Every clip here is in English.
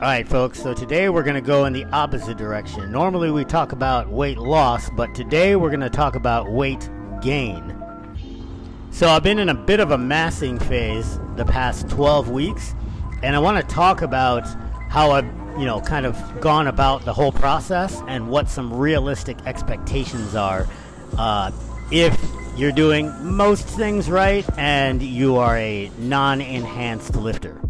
Alright folks, so today we're going to go in the opposite direction. Normally we talk about weight loss, but today we're going to talk about weight gain. So I've been in a bit of a massing phase the past 12 weeks, and I want to talk about how I've, kind of gone about the whole process and what some realistic expectations are if you're doing most things right and you are a non-enhanced lifter.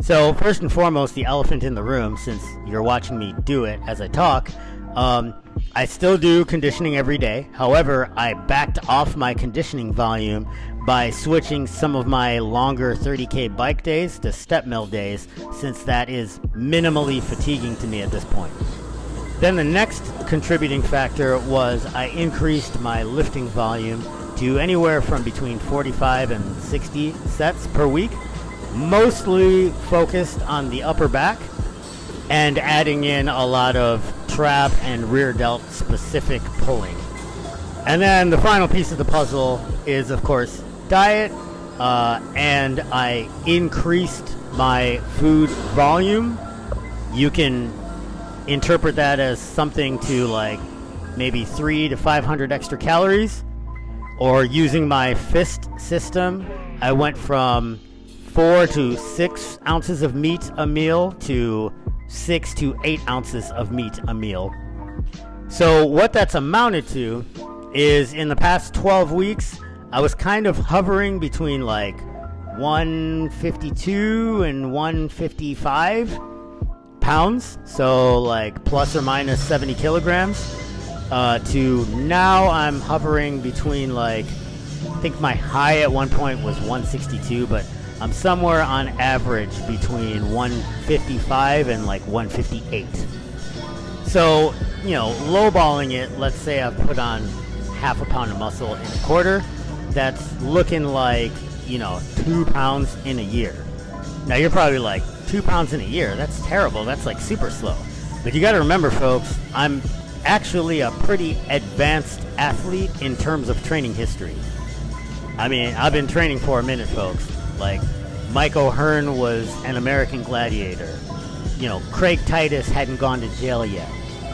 So first and foremost, the elephant in the room, since you're watching me do it as I talk, I still do conditioning every day. However, I backed off my conditioning volume by switching some of my longer 30K bike days to Stepmill days, since that is minimally fatiguing to me at this point. Then the next contributing factor was I increased my lifting volume to anywhere from between 45 and 60 sets per week, mostly focused on the upper back and adding in a lot of trap and rear delt specific pulling. And then the final piece of the puzzle is, of course, diet, and I increased my food volume. You can interpret that as something to like maybe 300 to 500 extra calories, or using my fist system, I went from 4 to 6 ounces of meat a meal to 6 to 8 ounces of meat a meal. So what that's amounted to is, in the past 12 weeks, I was kind of hovering between like 152 and 155 pounds, so like plus or minus 70 kilograms, to now I'm hovering between like, I think my high at one point was 162, but I'm somewhere on average between 155 and like 158. So, lowballing it, let's say I've put on half a pound of muscle in a quarter. That's looking like, 2 pounds in a year. Now you're probably like, 2 pounds in a year? That's terrible. That's like super slow. But you got to remember, folks, I'm actually a pretty advanced athlete in terms of training history. I mean, I've been training for a minute, folks. Like, Mike O'Hearn was an American gladiator. Craig Titus hadn't gone to jail yet.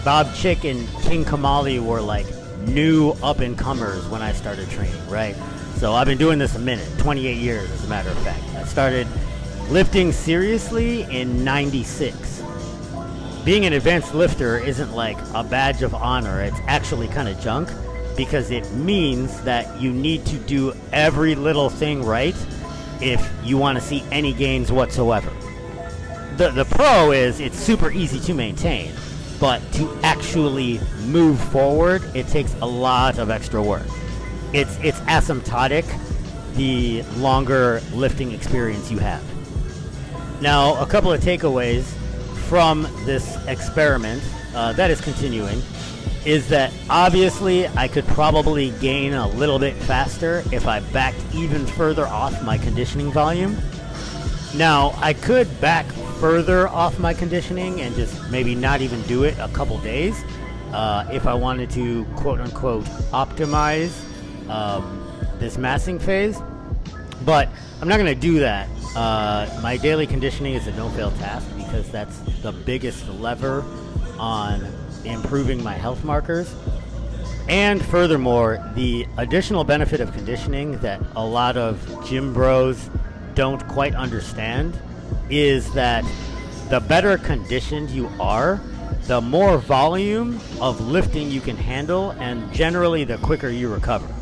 Bob Chick and King Kamali were like new up-and-comers when I started training, right? So I've been doing this a minute, 28 years as a matter of fact. I started lifting seriously in 96. Being an advanced lifter isn't like a badge of honor. It's actually kind of junk, because it means that you need to do every little thing right if you want to see any gains whatsoever. The pro is it's super easy to maintain, but to actually move forward, it takes a lot of extra work. It's asymptotic the longer lifting experience you have. Now, a couple of takeaways from this experiment that is continuing is that obviously I could probably gain a little bit faster if I backed even further off my conditioning volume. Now, I could back further off my conditioning and just maybe not even do it a couple days if I wanted to quote-unquote optimize this massing phase, but I'm not going to do that. My daily conditioning is a no-fail task, because that's the biggest lever on improving my health markers. And furthermore, the additional benefit of conditioning that a lot of gym bros don't quite understand is that the better conditioned you are, the more volume of lifting you can handle, and generally the quicker you recover.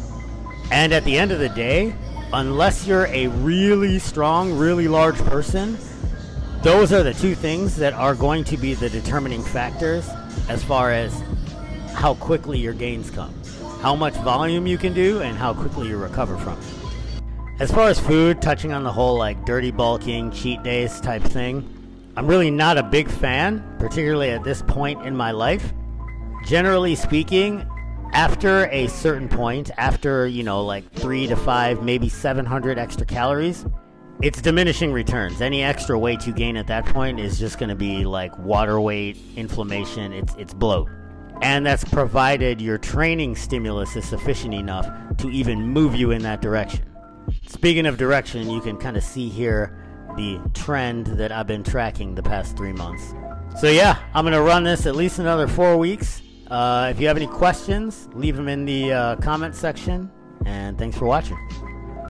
And at the end of the day, unless you're a really strong, really large person, those are the two things that are going to be the determining factors as far as how quickly your gains come, how much volume you can do, and how quickly you recover from it. As far as food, touching on the whole like dirty bulking, cheat days type thing, I'm really not a big fan, particularly at this point in my life. Generally speaking, after a certain point, after, like 3 to 5, maybe 700 extra calories, it's diminishing returns. Any extra weight you gain at that point is just going to be like water weight, inflammation, it's bloat. And that's provided your training stimulus is sufficient enough to even move you in that direction. Speaking of direction, you can kind of see here the trend that I've been tracking the past 3 months. So yeah, I'm going to run this at least another 4 weeks. If you have any questions, leave them in the comment section, and thanks for watching.